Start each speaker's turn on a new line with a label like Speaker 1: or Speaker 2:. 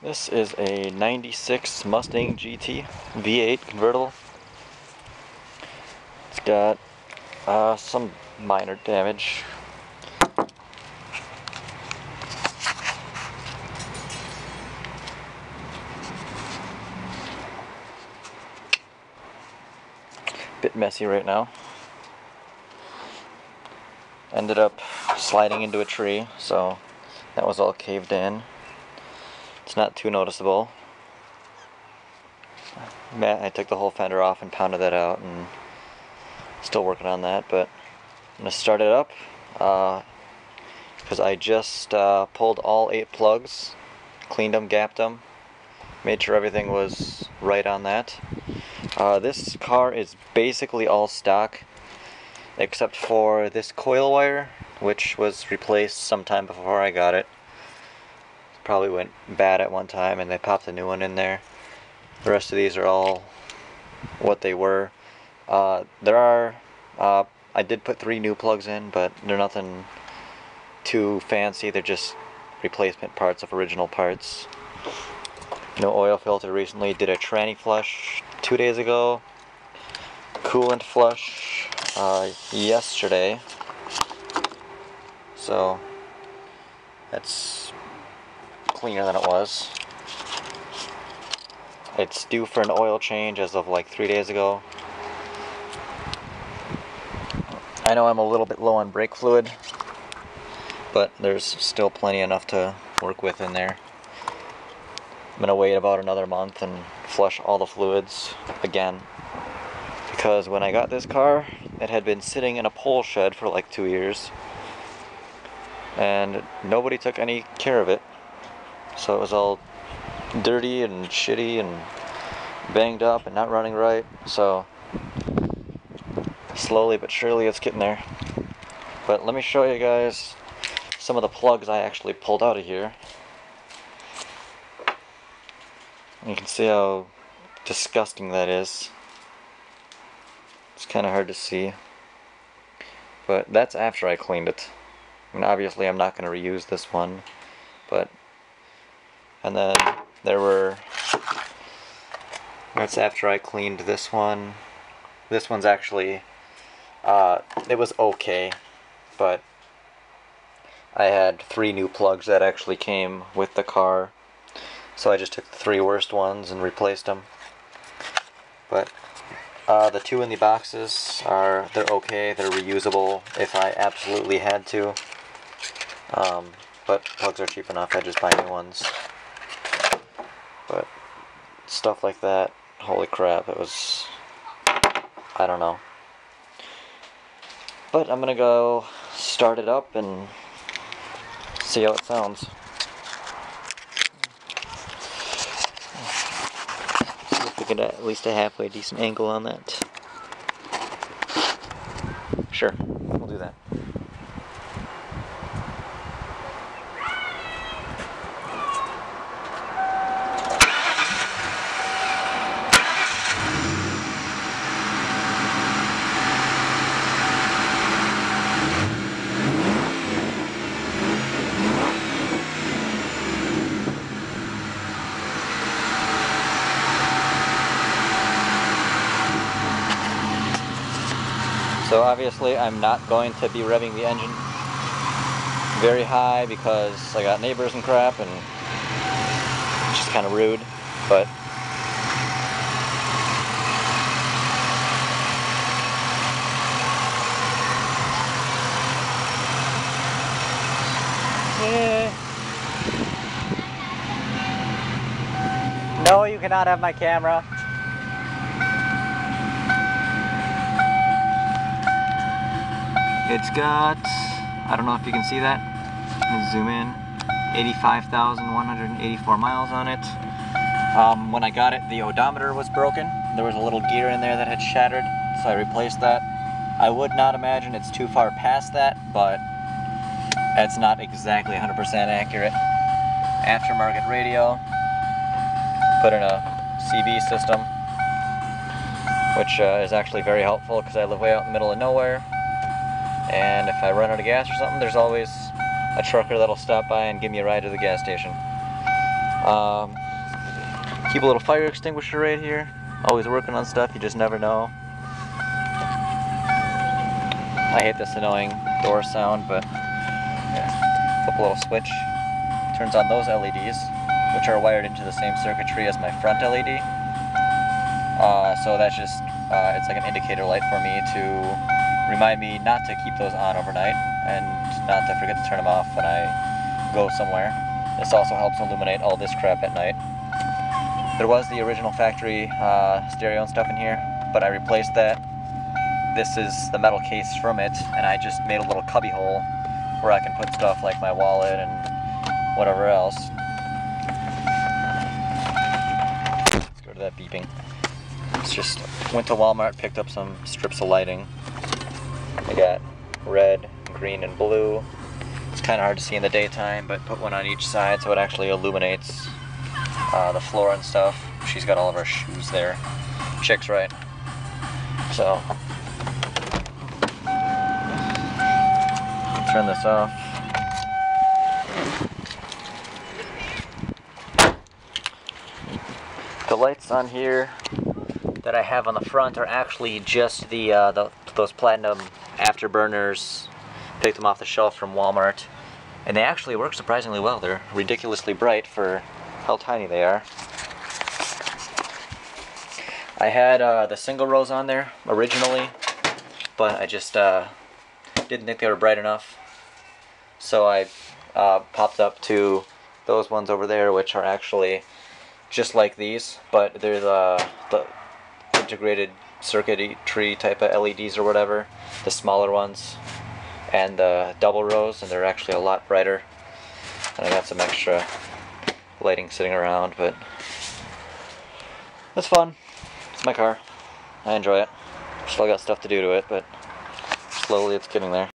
Speaker 1: This is a 96 Mustang GT V8 convertible. It's got some minor damage. Bit messy right now. Ended up sliding into a tree, so that was all caved in. It's not too noticeable. I took the whole fender off and pounded that out, and still working on that, but I'm going to start it up because I just pulled all 8 plugs, cleaned them, gapped them, made sure everything was right on that. This car is basically all stock except for this coil wire, which was replaced sometime before I got it. Probably went bad at one time and they popped a new one in there. The rest of these are all what they were. I did put 3 new plugs in, but they're nothing too fancy. They're just replacement parts of original parts. No oil filter recently. Did a tranny flush 2 days ago. Coolant flush yesterday. So that's cleaner than it was. It's due for an oil change as of like 3 days ago. I know I'm a little bit low on brake fluid, but there's still plenty enough to work with in there. I'm gonna wait about another month and flush all the fluids again, because when I got this car, it had been sitting in a pole shed for like 2 years and nobody took any care of it. So it was all dirty and shitty and banged up and not running right. So slowly but surely it's getting there. But let me show you guys some of the plugs I actually pulled out of here. You can see how disgusting that is. It's kind of hard to see, but that's after I cleaned it. I mean, obviously I'm not going to reuse this one, but and then that's after I cleaned this one. This one's actually it was okay, but I had 3 new plugs that actually came with the car, so I just took the 3 worst ones and replaced them. But the 2 in the boxes they're okay, they're reusable if I absolutely had to. But plugs are cheap enough, I just buy new ones. But stuff like that, holy crap, it was, I don't know. But I'm gonna go start it up and see how it sounds. See if we get at least a halfway decent angle on that. Sure, we'll do that. So obviously I'm not going to be revving the engine very high because I got neighbors and crap, and it's just kind of rude, but no, you cannot have my camera. It's got, I don't know if you can see that, let me zoom in, 85,184 miles on it. When I got it, the odometer was broken. There was a little gear in there that had shattered, so I replaced that. I would not imagine it's too far past that, but it's not exactly 100% accurate. Aftermarket radio, put in a CB system, which is actually very helpful because I live way out in the middle of nowhere. And if I run out of gas or something, there's always a trucker that'll stop by and give me a ride to the gas station. Keep a little fire extinguisher right here. Always working on stuff, you just never know. I hate this annoying door sound, but yeah. Flip a little switch. Turns on those LEDs, which are wired into the same circuitry as my front LED. So that's just, it's like an indicator light for me to remind me not to keep those on overnight and not to forget to turn them off when I go somewhere. This also helps illuminate all this crap at night. There was the original factory stereo and stuff in here, but I replaced that. This is the metal case from it, and I just made a little cubby hole where I can put stuff like my wallet and whatever else. Let's go to that beeping. It's just, went to Walmart, picked up some strips of lighting. I got red, green, and blue. It's kind of hard to see in the daytime, but put one on each side so it actually illuminates the floor and stuff. She's got all of her shoes there. Chick's right. So, turn this off. The lights on here that I have on the front are actually just those platinum afterburners. Picked them off the shelf from Walmart, and they actually work surprisingly well. They're ridiculously bright for how tiny they are. I had the single rows on there originally, but I just didn't think they were bright enough, so I popped up to those ones over there, which are actually just like these, but they're the integrated circuitry type of LEDs or whatever, the smaller ones, and the double rows, and they're actually a lot brighter. And I got some extra lighting sitting around, but it's fun. It's my car. I enjoy it. Still got stuff to do to it, but slowly it's getting there.